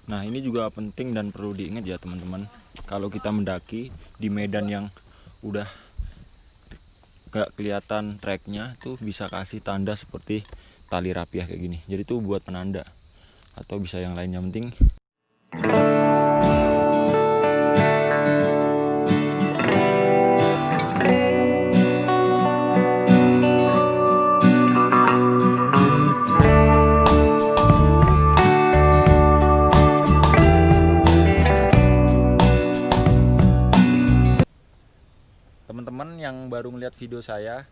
Nah, ini juga penting dan perlu diingat ya teman-teman. Kalau kita mendaki di medan yang udah gak kelihatan treknya, tuh bisa kasih tanda seperti tali rapiah kayak gini. Jadi tuh buat penanda atau bisa yang lainnya, penting. Teman-teman yang baru melihat video saya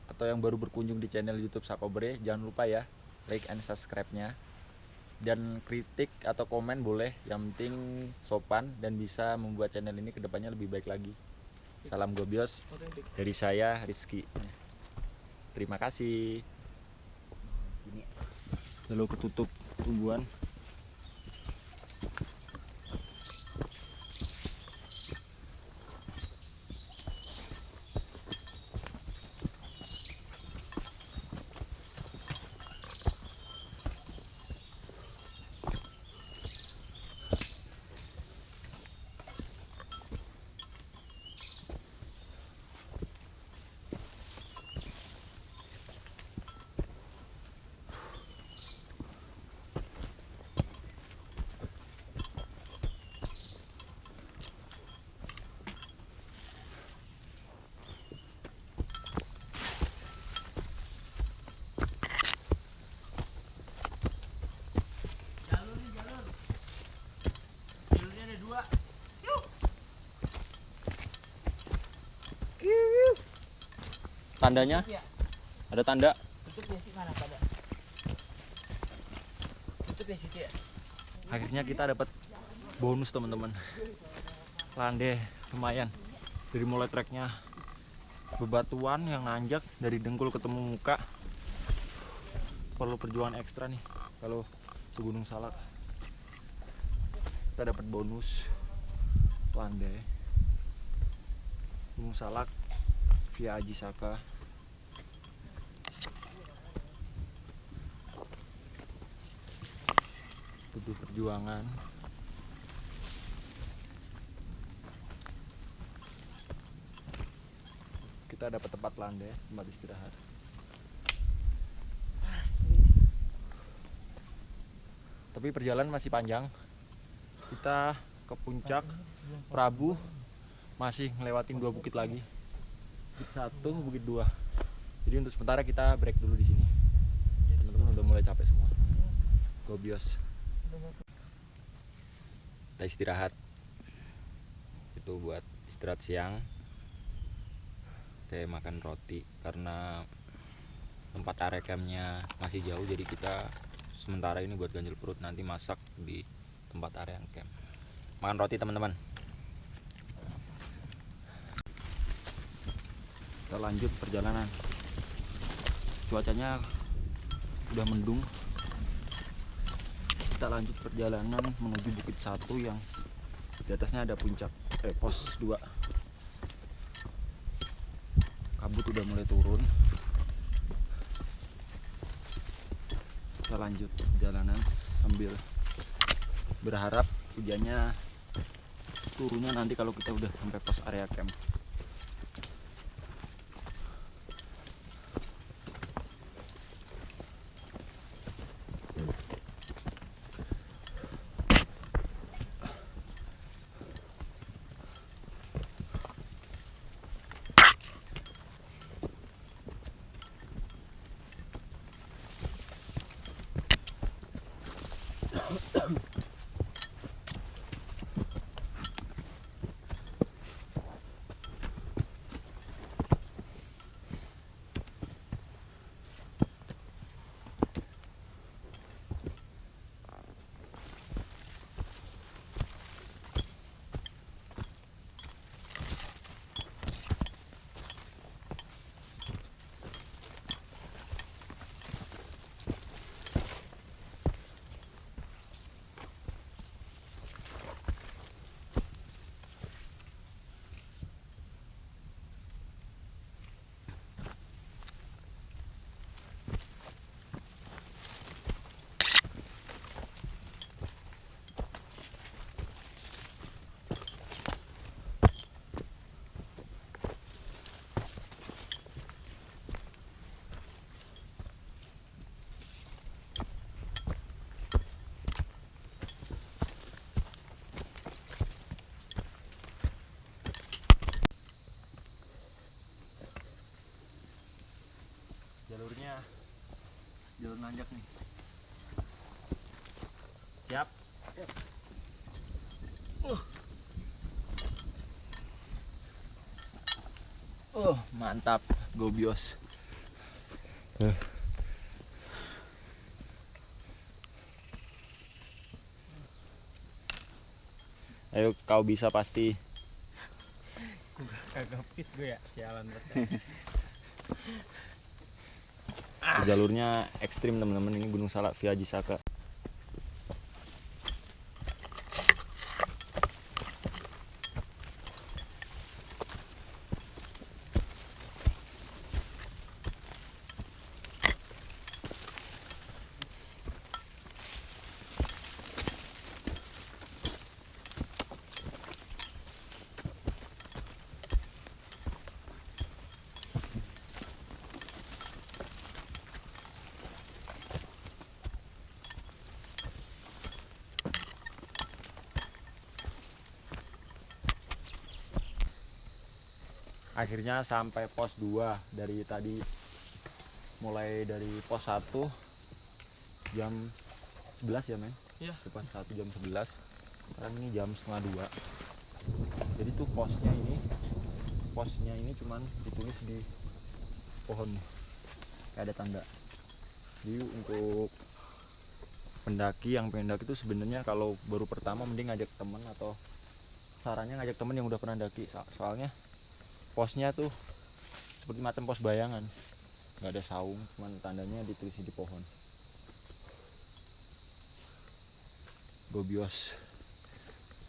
atau yang baru berkunjung di channel YouTube Sakobre, jangan lupa ya like and subscribe-nya. Dan kritik atau komen boleh, yang penting sopan dan bisa membuat channel ini kedepannya lebih baik lagi. Salam Gobios dari saya, Rizky. Terima kasih. Lalu ketutup tumbuhan. Tandanya ada tanda. Akhirnya kita dapat bonus teman-teman. Landai lumayan. Dari mulai treknya bebatuan yang nanjak dari dengkul ketemu muka. Perlu perjuangan ekstra nih kalau segunung Salak. Kita dapat bonus landai Gunung Salak via Aji Saka. Butuh perjuangan. Kita dapat tempat landai, tempat istirahat. Tapi perjalanan masih panjang. Kita ke puncak Prabu, masih ngelewatin 2 bukit lagi. Bukit 1, bukit 2. Jadi untuk sementara kita break dulu di sini. Teman-teman udah mulai capek semua. Gobios. Kita istirahat. Itu buat istirahat siang. Saya makan roti karena tempat area campnya masih jauh, jadi kita sementara ini buat ganjil perut, nanti masak di tempat area camp. Makan roti teman-teman. Kita lanjut perjalanan. Cuacanya udah mendung. Kita lanjut perjalanan menuju bukit 1 yang di atasnya ada puncak pos 2. Kabut udah mulai turun. Kita lanjut perjalanan sambil berharap hujannya turunnya nanti kalau kita udah sampai pos area camp. Siap. Mantap, gobios. Ayo, kau bisa pasti. Kagak fit gue ya, sialan banget. Jalurnya ekstrim teman-teman, ini Gunung Salak via Jisaka. Akhirnya sampai pos 2. Dari tadi mulai dari pos 1 jam 11 ya men? Iya. Depan 1 jam 11. Sekarang ini jam setengah 2. Jadi tuh posnya ini cuman ditulis di pohon, kayak ada tanda. Jadi untuk pendaki yang pengen daki itu sebenarnya kalau baru pertama mending ngajak temen, atau sarannya ngajak temen yang udah pernah daki. Soalnya posnya tuh seperti macam pos bayangan, nggak ada saung, cuman tandanya ditulis di pohon. Gobios.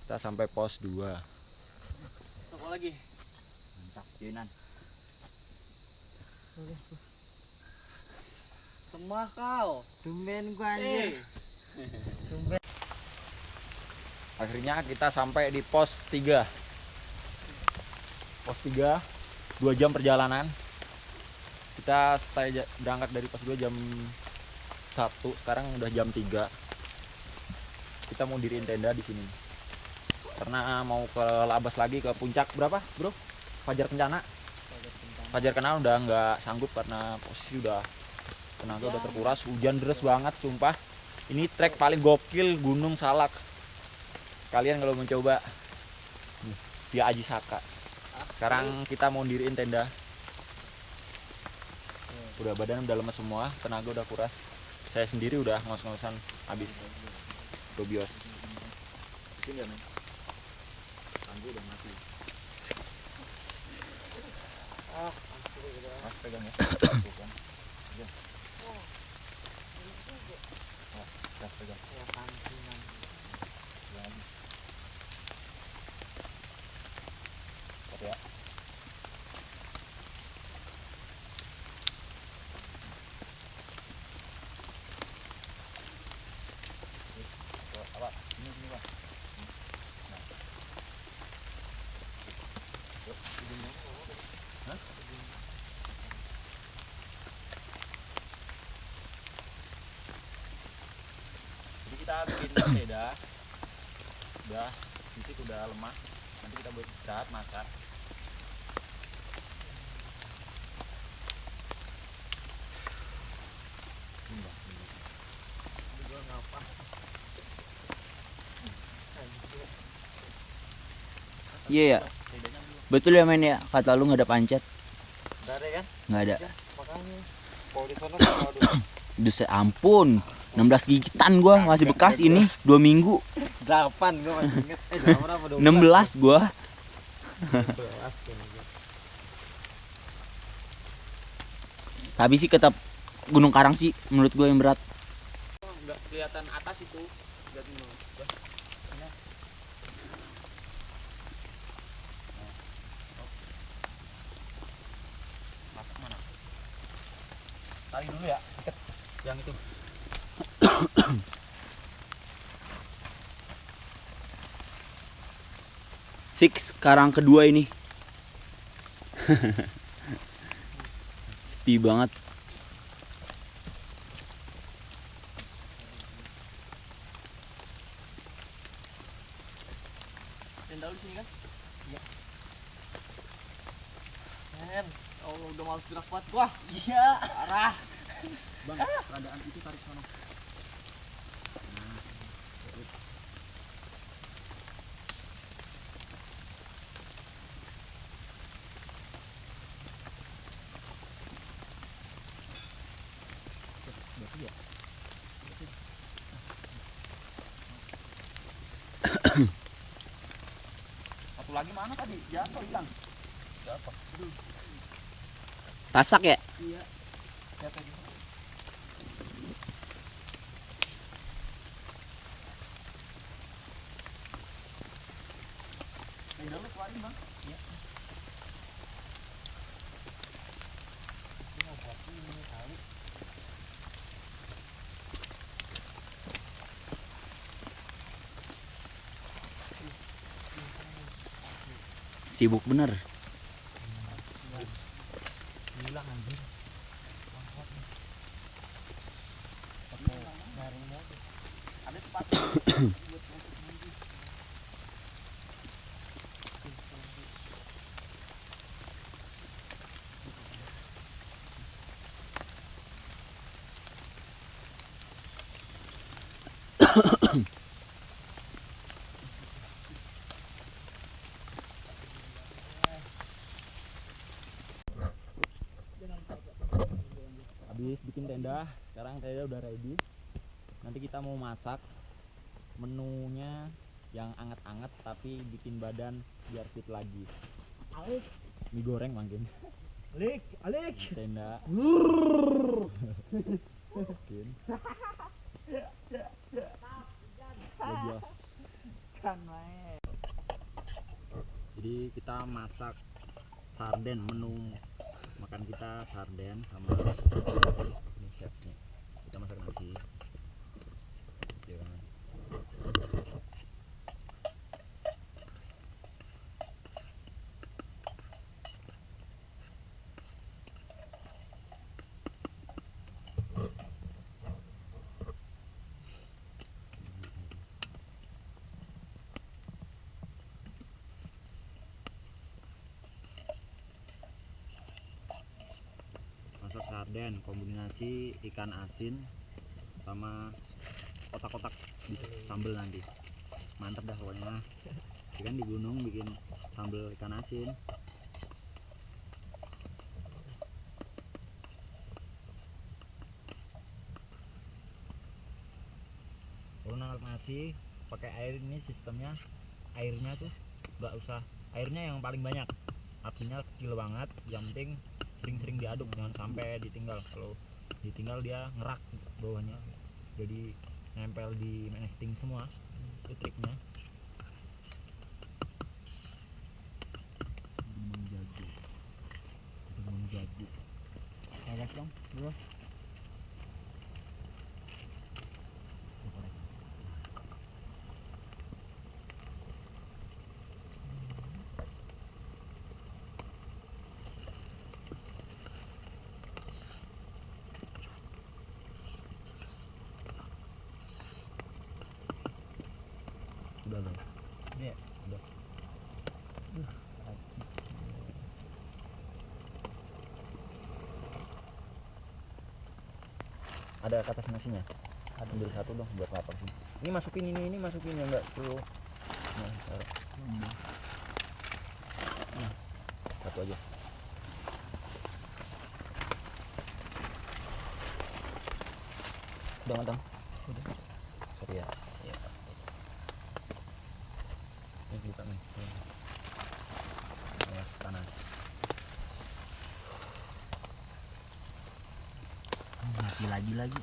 Kita sampai pos 2. Toko lagi. Mantap, Jinan. Semua kau. Tumben gua anjir. Tumben. Akhirnya kita sampai di pos 3. Pos 3, 2 jam perjalanan. Kita berangkat dari pos 2 jam 1, sekarang udah jam 3. Kita mau diriin tenda di sini. Karena mau ke Labas lagi, ke puncak berapa, Bro? Fajar Kencana. Fajar Kencana udah nggak sanggup karena posisi udah tenaga udah terkuras, hujan deras banget sumpah. Ini trek paling gokil Gunung Salak. Kalian kalau mencoba via Ajisaka. Sekarang kita mau diriin tenda. Udah badan udah lemes semua, tenaga udah kuras. Saya sendiri udah ngos-ngosan habis. Gobios. Sini ya men. Tangguh udah mati. Mas pegang ya. Bukan. Ya. Ya, pegang. Ya pancingan. Lagi. Ya. Apa? Ini Pak. Nah. Yuk, hah? Jadi kita bikin tenda. Udah fisik udah lemah. Nanti kita buat istirahat, masak. Iya ya, betul ya men ya, kata lu nggak ada pancet. Enggak ada kan? Nggak ada. Ya, makanya kalau di sana kalau Duh ampun, 16 gigitan gua masih bekas ini 2 minggu. 8 gua masih inget. 8 apa 12? 16 gua. 12 kayaknya. Tapi sih tetap Gunung Karang sih menurut gua yang berat. Enggak kelihatan atas itu. Lihat dulu. Masak mana? Tali dulu ya, ikat yang itu. Fix karang kedua ini. Sepi banget. Tenda lu sini kan? Iya. Men, Allah udah males gerak kuat gua. Iya. Parah. Bang, keadaan itu tarik sana. Nah, Satu lagi mana tadi? Jatuh hilang. Jatuh. Tasak ya? Iya. Jatuh di mana? Udah lu keluarin bang. Iya. Ini mau buat ini kali. Sibuk bener. Hilang anjir. Mantap nih. Pakai jaring motor. Ada tempat. Habis bikin tenda, sekarang tenda udah ready. Nanti kita mau masak menunya yang anget-anget tapi bikin badan biar fit lagi. Alik, Mie goreng mungkin. alik. Tenda. Mungkin. Lebios. Kan main. Jadi kita masak sarden, menu makan kita sarden sama ini chefnya. Kita masak nasi. Ya kan? Masak sarden kombinasi ikan asin sama kotak-kotak di sambal nanti. Mantap dah pokoknya. Ikan di gunung bikin sambal ikan asin. Kalau nangkap nasi pakai air ini sistemnya, airnya tuh nggak usah, airnya yang paling banyak, apinya kecil banget, yang penting sering-sering diaduk, jangan sampai ditinggal. Kalau ditinggal dia ngerak bawahnya, jadi nempel di nesting semua. Itu triknya. Demang jago. Agak dong, bro. Udah loh. Iya. Udah. Ada ke atas nasinya. Ambil satu dong buat lapar sih. Ini masukin ini masukin ya enggak perlu. Nah, taruh. Satu aja. Udah matang? Udah. Sorry ya. Iya. Ini buka nih. Panas, panas. Mati lagi.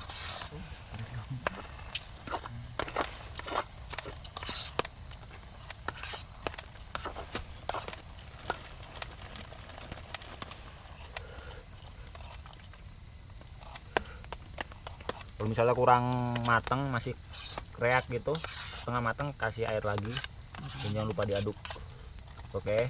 Kalau misalnya kurang matang, masih kreak gitu, setengah matang, kasih air lagi. Dan jangan lupa diaduk. Oke.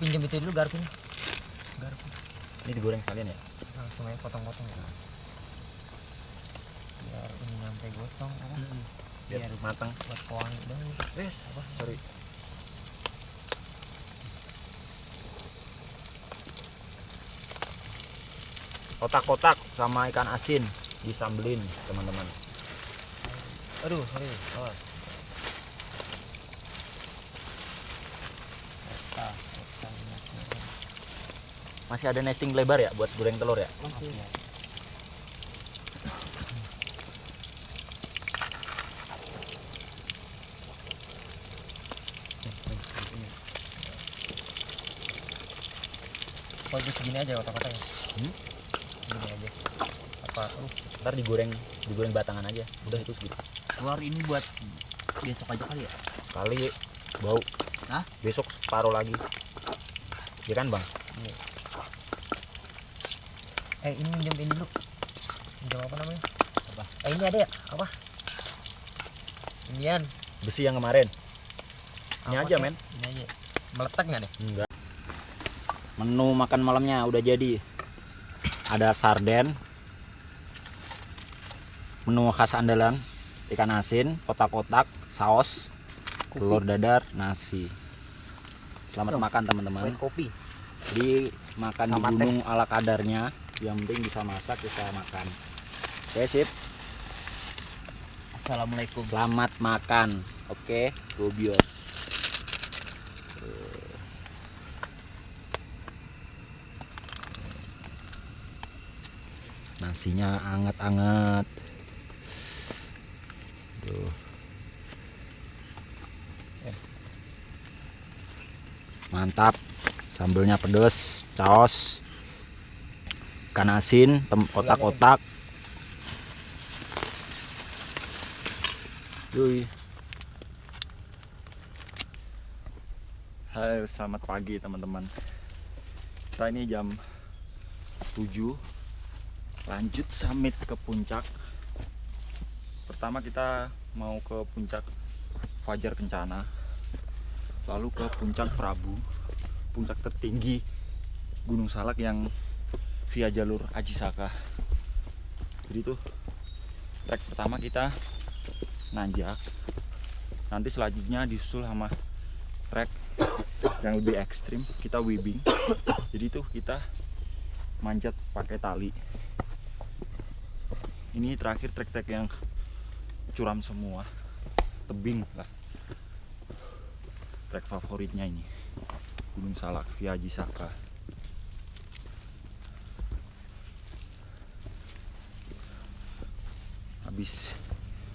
Pinjam itu dulu garpunya. Garpu. Ini digoreng sekalian ya. Langsung aja potong-potong ya. Biar ini nyampe gosong apa? Biar matang. Buat pewangi dong. Yes, sorry. Kotak-kotak sama ikan asin disambelin, teman-teman. Aduh, sorry. Awas. Masih ada nesting lebar ya buat goreng telur ya? Masih. Oh, itu segini aja kotak-kotaknya. Segini aja. Apa? Ntar digoreng batangan aja. Udah itu segitu. Telur ini buat besok aja kali ya? Kali bau. Hah? Besok separuh lagi. Ya kan, Bang? Ini minjem ini dulu. Minjem apa namanya? Apa? Ini ada ya? Apa? Inian. Besi yang kemarin. Ini Apa aja, tuh? men. Ini aja. Meletak nggak nih? Enggak. Menu makan malamnya udah jadi. Ada sarden. Menu khas andalan, ikan asin, kotak-kotak, saus, telur dadar, nasi. Selamat makan teman-teman. White kopi. Jadi makan Sama di gunung ala kadarnya. Yang penting bisa masak, bisa makan. Oke, sip. Assalamualaikum. Selamat makan. Oke, gobios. Nasinya anget-anget. Tuh. Mantap. Sambelnya pedes, caos. Ikan asin, otak-otak. Yui. Hai, selamat pagi teman-teman. Kita ini jam 7. Lanjut summit ke puncak. Pertama kita mau ke puncak Fajar Kencana, lalu ke puncak Prabu, puncak tertinggi Gunung Salak yang via jalur Aji Saka. Jadi tuh trek pertama kita nanjak, nanti selanjutnya disusul sama trek yang lebih ekstrim, kita webbing. Jadi tuh kita manjat pakai tali. Ini terakhir trek-trek yang curam semua, tebing lah. Trek favoritnya ini Gunung Salak via Aji Saka. Habis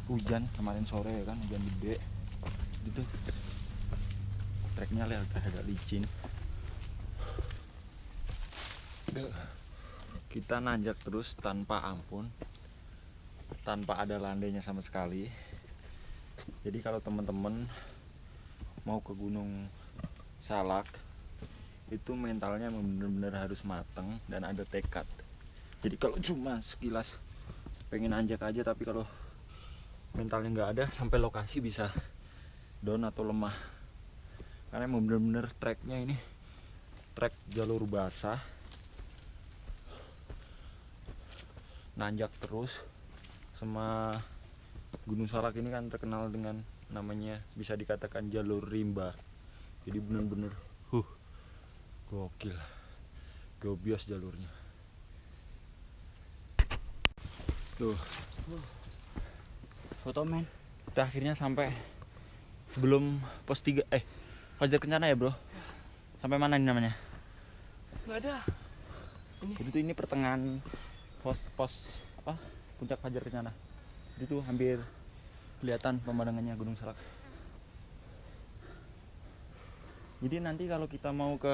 hujan kemarin sore ya kan, hujan gede gitu. Treknya agak licin. Kita nanjak terus tanpa ampun, tanpa ada landainya sama sekali. Jadi kalau teman-teman mau ke Gunung Salak itu mentalnya benar-benar harus mateng dan ada tekad. Jadi kalau cuma sekilas pengen nanjak aja, tapi kalau mentalnya nggak ada, sampai lokasi bisa down atau lemah. Karena emang bener-bener treknya ini trek jalur basah, nanjak terus. Sama Gunung Salak ini kan terkenal dengan namanya, bisa dikatakan jalur rimba. Jadi bener-bener gokil, gobios jalurnya. Tuh, Foto men. kita akhirnya sampai sebelum pos 3 Fajar Kencana ya bro. Sampai mana ini namanya? Nggak ada. Jadi tuh ini pertengahan pos apa, puncak Fajar Kencana. Jadi tuh hampir kelihatan pemandangannya Gunung Salak. Jadi nanti kalau kita mau ke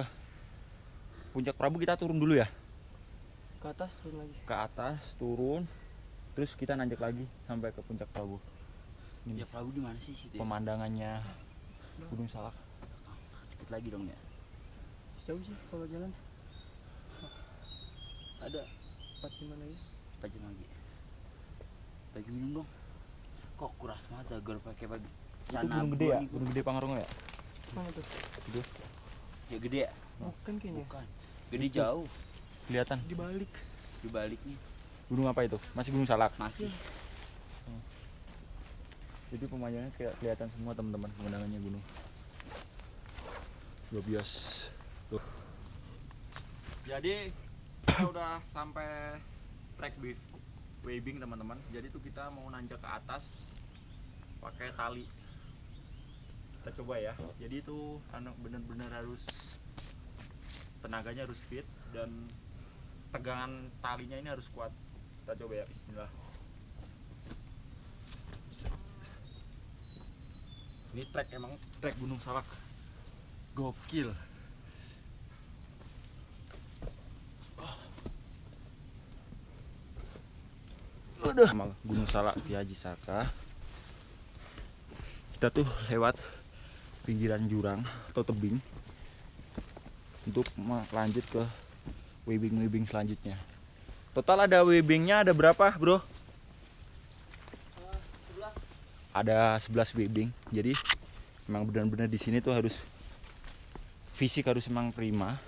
puncak Prabu kita turun dulu ya, Ke atas turun lagi. ke atas turun, terus kita nanjak lagi sampai ke puncak Prabu. Ini Ya Prabu di mana sih situ? pemandangannya Gunung Salak. Dikit lagi dong ya. Jauh sih kalau jalan. Ada 4-5 lagi. Pajang lagi. Bagi minum dong. Kok kuras banget agar pakai bagi. Itu gunung gede ya, gunung gede Pangarongo ya. Mana tuh? Itu Ya gede ya? Bukan kayaknya. Bukan. Gede jauh. kelihatan. Di balik. Di baliknya Gunung apa itu? Masih Gunung Salak. masih. Jadi pemandangannya kayak kelihatan semua teman-teman, pemandangannya gunung. Gobios. Tuh. Jadi kita udah sampai trek webbing teman-teman. Jadi tuh kita mau nanjak ke atas pakai tali. Kita coba ya. Jadi itu bener-bener harus tenaganya harus fit dan tegangan talinya ini harus kuat. Kita coba ya, bismillah. Ini trek, emang trek Gunung Salak gokil. Udah Gunung Salak via Haji Saka. Kita tuh lewat pinggiran jurang atau tebing untuk lanjut ke webbing selanjutnya. Total ada webbingnya ada berapa, bro? 11. Ada 11 webbing. Jadi memang benar-benar di sini tuh harus fisik harus emang prima.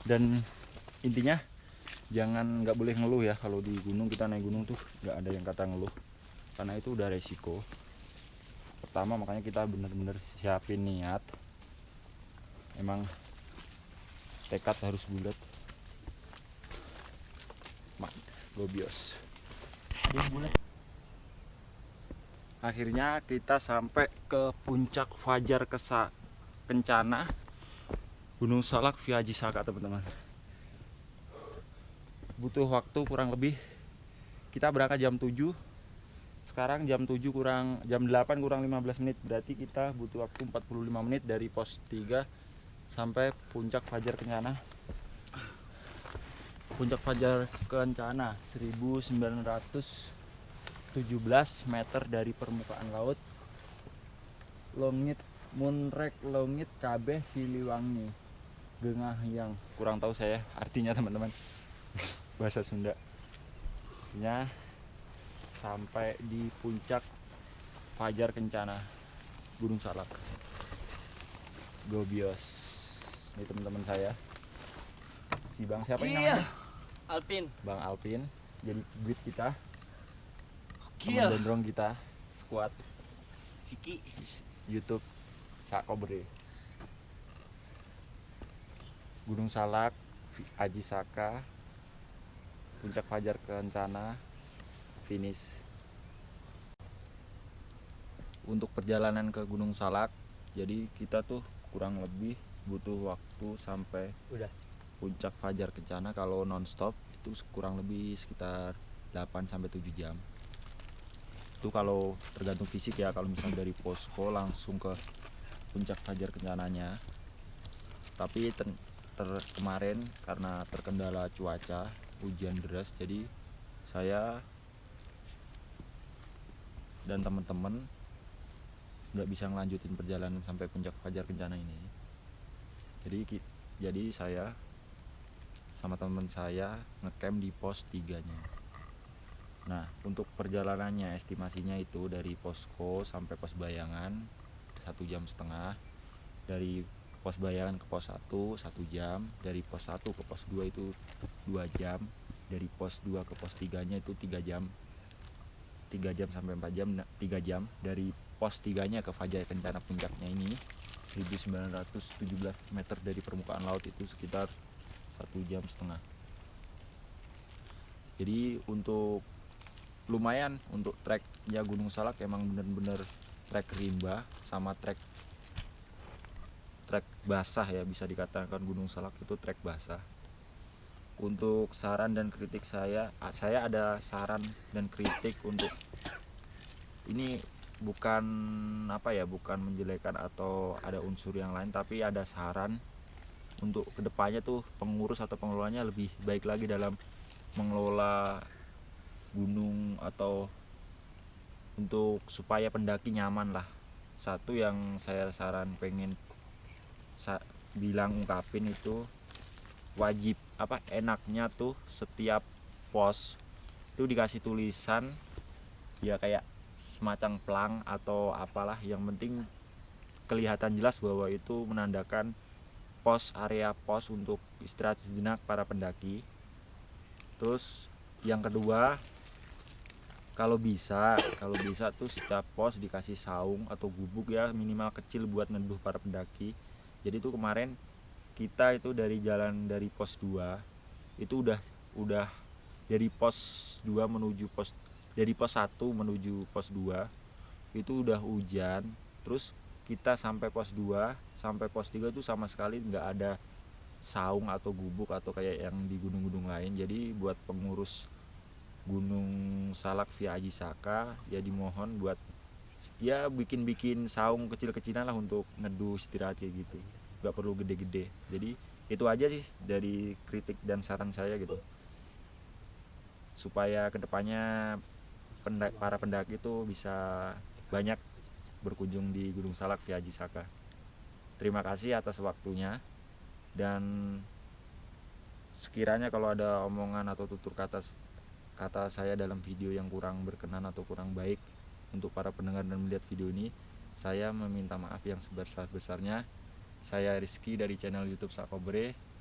Dan intinya nggak boleh ngeluh ya. Kalau di gunung, kita naik gunung tuh nggak ada yang kata ngeluh, karena itu udah resiko. Pertama makanya kita benar-benar siapin niat, emang tekad harus bulat. Gobios. Akhirnya kita sampai ke puncak Fajar Kencana Gunung Salak via Haji Saka, teman-teman. Butuh waktu kurang lebih, kita berangkat jam 7, sekarang jam 8 kurang 15 menit, berarti kita butuh waktu 45 menit dari pos 3 sampai puncak Fajar Kencana. Puncak Fajar Kencana 1917 meter dari permukaan laut. Longit Munrek Longit Kabeh Siliwangi Gengah yang kurang tahu saya artinya, teman-teman. Bahasa Sunda. Artinya sampai di puncak Fajar Kencana Gunung Salak. Gobios. Ini teman-teman saya. Si Bang siapa ini namanya? Alpin. Bang Alpin. Jadi guide kita. Gila. Teman gondrong kita, squad Vicky. YouTube Sakobre. Gunung Salak, Haji Saka, puncak Fajar Kencana, finish. Untuk perjalanan ke Gunung Salak, jadi kita tuh kurang lebih butuh waktu sampai puncak Fajar Kencana kalau nonstop itu kurang lebih sekitar 8 sampai 7 jam. Itu kalau tergantung fisik ya, kalau misalnya dari posko langsung ke puncak Fajar Kencananya. Tapi kemarin karena terkendala cuaca, hujan deras, jadi saya dan teman-teman nggak bisa ngelanjutin perjalanan sampai puncak Fajar Kencana ini. Jadi saya sama teman saya ngecamp di pos 3-nya. Nah, untuk perjalanannya estimasinya itu dari posko sampai pos bayangan 1,5 jam. Dari pos bayangan ke pos 1 jam. Dari pos 1 ke pos 2 itu 2 jam. Dari pos 2 ke pos 3-nya itu 3 jam. 3 jam sampai 4 jam, 3 jam. Dari pos 3-nya ke Fajar Kencana puncaknya ini 1917 meter dari permukaan laut, itu sekitar 1,5 jam. Jadi untuk lumayan untuk treknya Gunung Salak emang bener-bener trek rimba sama trek basah ya, bisa dikatakan Gunung Salak itu trek basah. Untuk saran dan kritik saya ada saran dan kritik. Untuk ini bukan bukan menjelekan atau ada unsur yang lain, tapi ada saran untuk kedepannya tuh pengurus atau pengelolanya lebih baik lagi dalam mengelola gunung, atau untuk supaya pendaki nyaman lah. Satu yang saya pengen ungkapin itu, wajib enaknya tuh setiap pos itu dikasih tulisan ya, kayak semacam pelang atau apalah, yang penting kelihatan jelas bahwa itu menandakan area pos untuk istirahat sejenak para pendaki. Terus yang kedua, kalau bisa tuh setiap pos dikasih saung atau gubuk ya, minimal kecil buat neduh para pendaki. Jadi tuh kemarin kita itu dari pos 2 itu udah dari pos 2 dari pos 1 menuju pos 2 itu udah hujan. Terus kita sampai pos 2 sampai pos 3 tuh sama sekali nggak ada saung atau gubuk atau kayak yang di gunung-gunung lain. Jadi buat pengurus Gunung Salak via Aji Saka ya dimohon buat ya bikin saung kecil-kecilan lah untuk neduh istirahat kayak gitu, nggak perlu gede-gede. Jadi itu aja sih dari kritik dan saran saya gitu, supaya kedepannya para pendaki itu bisa banyak berkunjung di Gunung Salak via Aji Saka. Terima kasih atas waktunya, dan sekiranya kalau ada omongan atau tutur kata saya dalam video yang kurang berkenan atau kurang baik untuk para pendengar dan melihat video ini, saya meminta maaf yang sebesar-besarnya. Saya Rizky dari channel YouTube Sakobre.